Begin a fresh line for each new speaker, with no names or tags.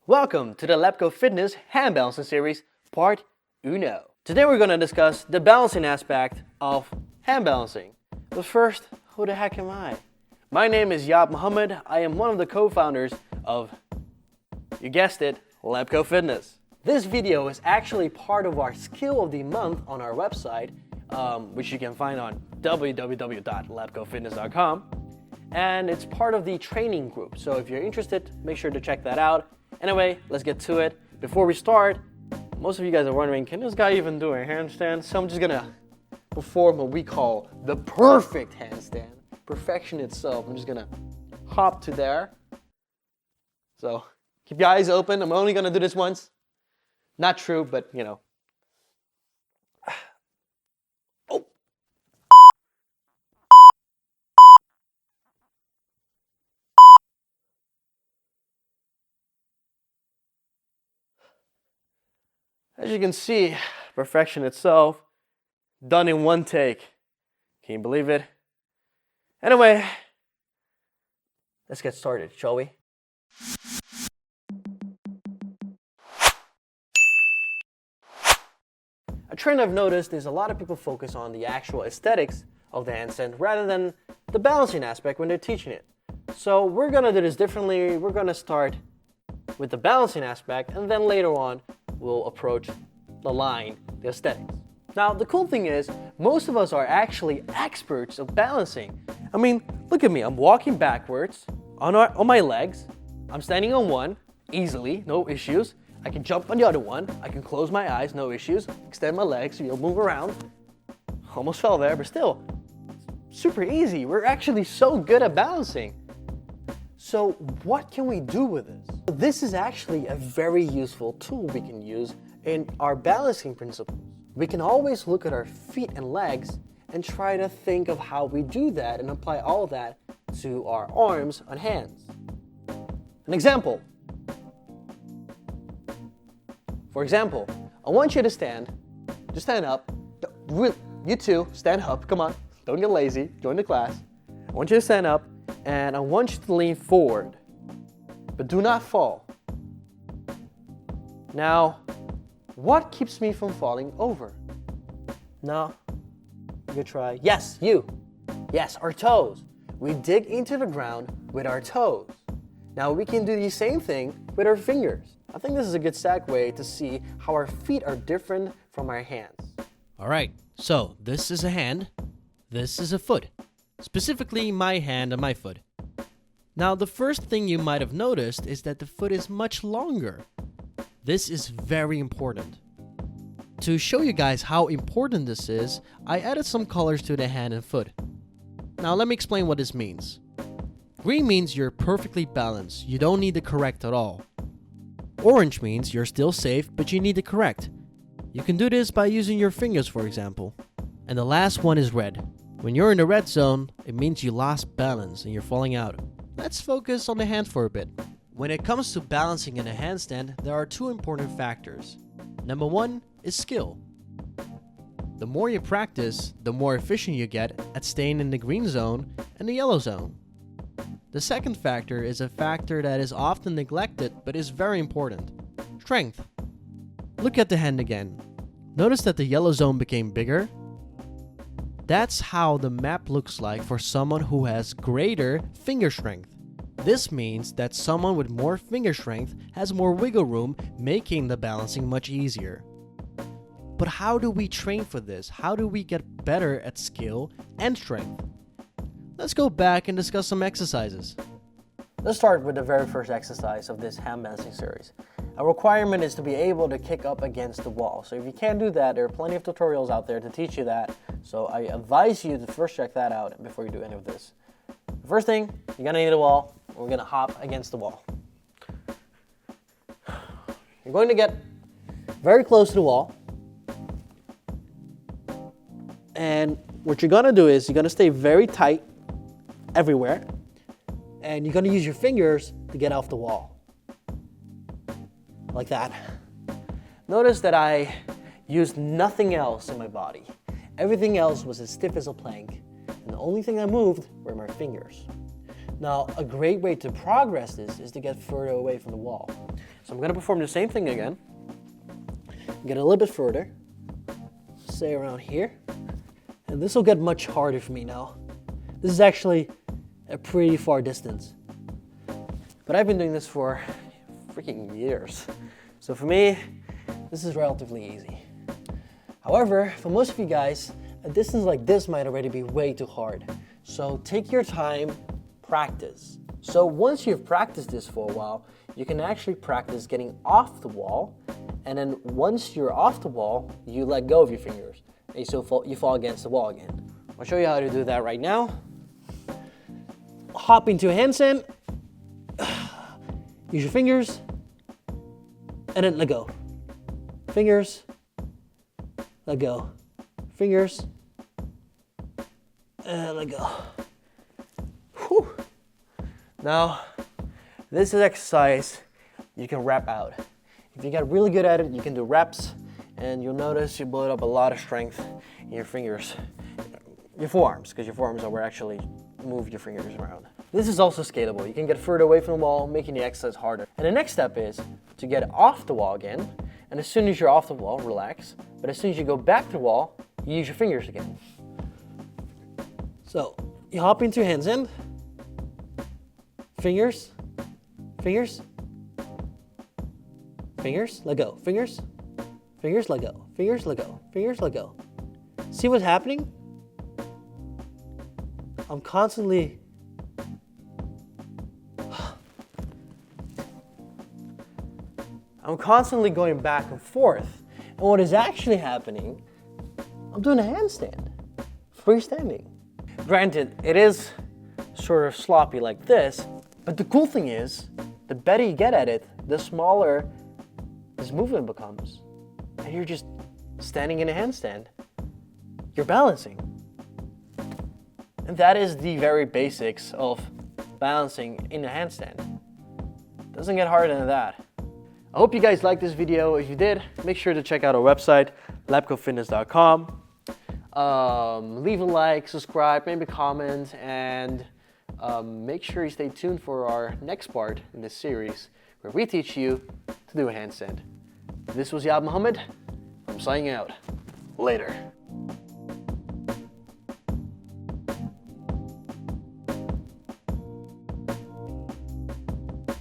Welcome to the Lepco Fitness Hand Balancing Series, Part Uno. Today we're going to discuss the balancing aspect of hand balancing. But first, who the heck am I? My name is Yaab Mohammed. I am one of the co-founders of, you guessed it, Lepco Fitness. This video is actually part of our Skill of the Month on our website, which you can find on www.lepcofitness.com. And it's part of the training group. So if you're interested, make sure to check that out. Anyway, let's get to it. Before we start, most of you guys are wondering, can this guy even do a handstand? So I'm just gonna perform what we call the perfect handstand. Perfection itself. I'm just gonna hop to there. So keep your eyes open. I'm only gonna do this once. Not true, but you know. Oh. As you can see, perfection itself, done in one take. Can you believe it? Anyway, let's get started, shall we? A trend I've noticed is a lot of people focus on the actual aesthetics of the handstand rather than the balancing aspect when they're teaching it. So we're gonna do this differently. We're gonna start with the balancing aspect, and then later on, we'll approach the line, the aesthetics. Now, the cool thing is, most of us are actually experts of balancing. I mean, look at me, I'm walking backwards on my legs. I'm standing on one, easily, no issues. I can jump on the other one. I can close my eyes, no issues. Extend my legs, move around. Almost fell there, but still, super easy. We're actually so good at balancing. So what can we do with this? This is actually a very useful tool we can use in our balancing principles. We can always look at our feet and legs and try to think of how we do that and apply all of that to our arms and hands. An example. For example, I want you to stand. Just stand up. You too, stand up. Come on, don't get lazy. Join the class. I want you to stand up. And I want you to lean forward, but do not fall. Now, what keeps me from falling over? No, you try. Yes, you. Yes, our toes. We dig into the ground with our toes. Now we can do the same thing with our fingers. I think this is a good segue to see how our feet are different from our hands.
All right, so this is a hand, this is a foot. Specifically my hand and my foot. Now the first thing you might have noticed is that the foot is much longer. This is very important. To show you guys how important this is, I added some colors to the hand and foot. Now let me explain what this means. Green means you're perfectly balanced, you don't need to correct at all. Orange means you're still safe, but you need to correct. You can do this by using your fingers, for example. And the last one is red. When you're in the red zone, it means you lost balance and you're falling out. Let's focus on the hand for a bit. When it comes to balancing in a handstand, there are two important factors. Number one is skill. The more you practice, the more efficient you get at staying in the green zone and the yellow zone. The second factor is a factor that is often neglected but is very important. Strength. Look at the hand again. Notice that the yellow zone became bigger? That's how the map looks like for someone who has greater finger strength. This means that someone with more finger strength has more wiggle room, making the balancing much easier. But how do we train for this? How do we get better at skill and strength? Let's go back and discuss some exercises.
Let's start with the very first exercise of this hand balancing series. A requirement is to be able to kick up against the wall. So if you can't do that, there are plenty of tutorials out there to teach you that. So I advise you to first check that out before you do any of this. The first thing, you're gonna need a wall. We're gonna hop against the wall. You're going to get very close to the wall. And what you're gonna do is you're gonna stay very tight everywhere. And you're gonna use your fingers to get off the wall. Like that. Notice that I used nothing else in my body. Everything else was as stiff as a plank. And the only thing that moved were my fingers. Now, a great way to progress this is to get further away from the wall. So I'm gonna perform the same thing again. Get a little bit further, say around here. And this will get much harder for me now. This is actually a pretty far distance. But I've been doing this for freaking years. So for me, this is relatively easy. However, for most of you guys, a distance like this might already be way too hard. So take your time, practice. So once you've practiced this for a while, you can actually practice getting off the wall. And then once you're off the wall, you let go of your fingers. And you fall against the wall again. I'll show you how to do that right now. Hop into a handstand. Use your fingers. And then let go. Fingers. Let go. Fingers. And let go. Whew. Now, this is exercise you can rep out. If you get really good at it, you can do reps, and you'll notice you build up a lot of strength in your fingers, your forearms, because your forearms are where actually move your fingers around. This is also scalable. You can get further away from the wall, making the exercise harder. And the next step is to get off the wall again, and as soon as you're off the wall, relax. But as soon as you go back to the wall, you use your fingers again. So, you hop into handstand, fingers, fingers, fingers, let go, fingers, fingers, let go, fingers, let go, fingers, let go. See what's happening? I'm constantly going back and forth. And what is actually happening, I'm doing a handstand, freestanding. Granted, it is sort of sloppy like this, but the cool thing is, the better you get at it, the smaller this movement becomes. And you're just standing in a handstand. You're balancing. And that is the very basics of balancing in a handstand. Doesn't get harder than that. I hope you guys liked this video. If you did, make sure to check out our website, labcofitness.com. Leave a like, subscribe, maybe comment, and make sure you stay tuned for our next part in this series where we teach you to do a handstand. This was Yab Muhammad. I'm signing out. Later.